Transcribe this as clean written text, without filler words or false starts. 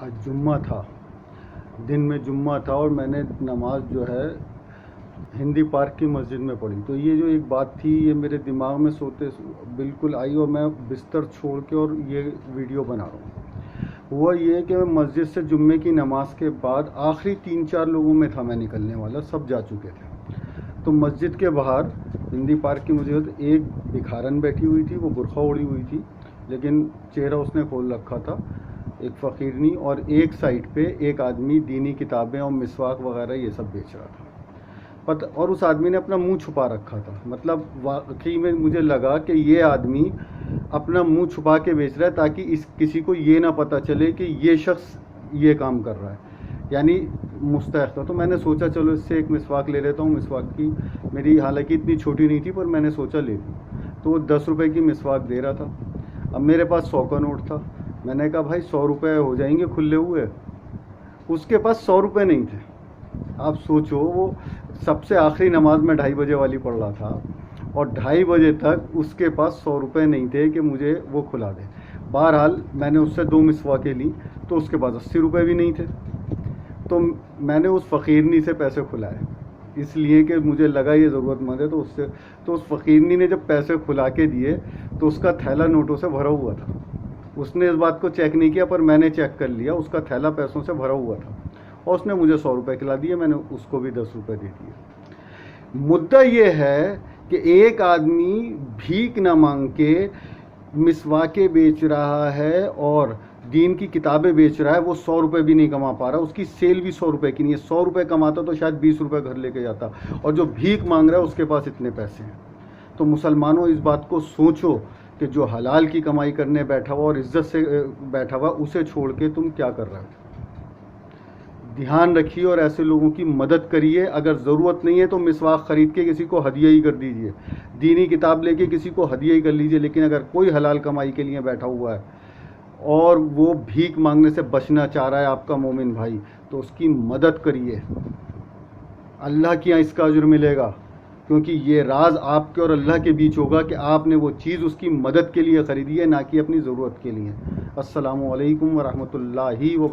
آج جمعہ تھا، دن میں جمعہ تھا، اور میں نے نماز جو ہے ہندی پارک کی مسجد میں پڑھی. تو یہ جو ایک بات تھی یہ میرے دماغ میں سوتے بالکل آئی، اور میں بستر چھوڑ کے اور یہ ویڈیو بنا رہا ہوں. ہوا یہ کہ میں مسجد سے جمعے کی نماز کے بعد آخری 3-4 لوگوں میں تھا میں نکلنے والا، سب جا چکے تھے. تو مسجد کے باہر ہندی پارک کی مسجد ایک بکھارن بیٹھی ہوئی تھی، وہ برقع اوڑھی ہوئی تھی لیکن چہرہ اس نے کھول رکھا تھا، ایک فقیرنی، اور ایک سائڈ پہ ایک آدمی دینی کتابیں اور مسواک وغیرہ یہ سب بیچ رہا تھا. اور اس آدمی نے اپنا منہ چھپا رکھا تھا. مطلب واقعی میں مجھے لگا کہ یہ آدمی اپنا منہ چھپا کے بیچ رہا ہے تاکہ کسی کو یہ نہ پتہ چلے کہ یہ شخص یہ کام کر رہا ہے، یعنی مستحق تھا. تو میں نے سوچا چلو اس سے ایک مسواک لے لیتا ہوں. مسواک کی میری حالانکہ اتنی چھوٹی نہیں تھی پر میں نے سوچا لے لوں. تو وہ 10 روپے کی مسواک دے رہا تھا. اب میرے پاس 100 کا نوٹ تھا. میں نے کہا بھائی 100 روپے ہو جائیں گے کھلے ہوئے. اس کے پاس 100 روپے نہیں تھے. آپ سوچو، وہ سب سے آخری نماز میں 2:30 بجے والی پڑھ رہا تھا اور 2:30 بجے تک اس کے پاس 100 روپے نہیں تھے کہ مجھے وہ کھلا دے. بہرحال میں نے اس سے 2 مسواکیں لی تو اس کے پاس 80 روپے بھی نہیں تھے. تو میں نے اس فقیرنی سے پیسے کھلائے اس لیے کہ مجھے لگا یہ ضرورت مند ہے. تو اس فقیرنی نے جب پیسے کھلا کے دیے تو اس کا تھیلا نوٹوں سے بھرا ہوا تھا. اس نے اس بات کو چیک نہیں کیا پر میں نے چیک کر لیا، اس کا تھیلا پیسوں سے بھرا ہوا تھا اور اس نے مجھے 100 روپے کھلا دیے. میں نے اس کو بھی 10 روپے دے دیے. مدعا یہ ہے کہ ایک آدمی بھیک نہ مانگ کے مسواکیں بیچ رہا ہے اور دین کی کتابیں بیچ رہا ہے، وہ 100 روپے بھی نہیں کما پا رہا. اس کی سیل بھی 100 روپے کی نہیں ہے. 100 روپے کماتا تو شاید 20 روپے گھر لے کے جاتا، اور جو بھیک مانگ رہا ہے اس کے پاس اتنے پیسے ہیں. تو مسلمانوں اس بات کو سوچو کہ جو حلال کی کمائی کرنے بیٹھا ہوا اور عزت سے بیٹھا ہوا اسے چھوڑ کے تم کیا کر رہے ہو. دھیان رکھیے اور ایسے لوگوں کی مدد کریے. اگر ضرورت نہیں ہے تو مسواک خرید کے کسی کو ہدیہ ہی کر دیجیے، دینی کتاب لے کے کسی کو ہدیہ ہی کر لیجیے. لیکن اگر کوئی حلال کمائی کے لیے بیٹھا ہوا ہے اور وہ بھیک مانگنے سے بچنا چاہ رہا ہے آپ کا مومن بھائی، تو اس کی مدد کریے. اللہ کے یہاں اس کا اجر ملے گا، کیونکہ یہ راز آپ کے اور اللہ کے بیچ ہوگا کہ آپ نے وہ چیز اس کی مدد کے لیے خریدی ہے، نہ کہ اپنی ضرورت کے لیے. السلام علیکم ورحمۃ اللہ وبرکاتہ.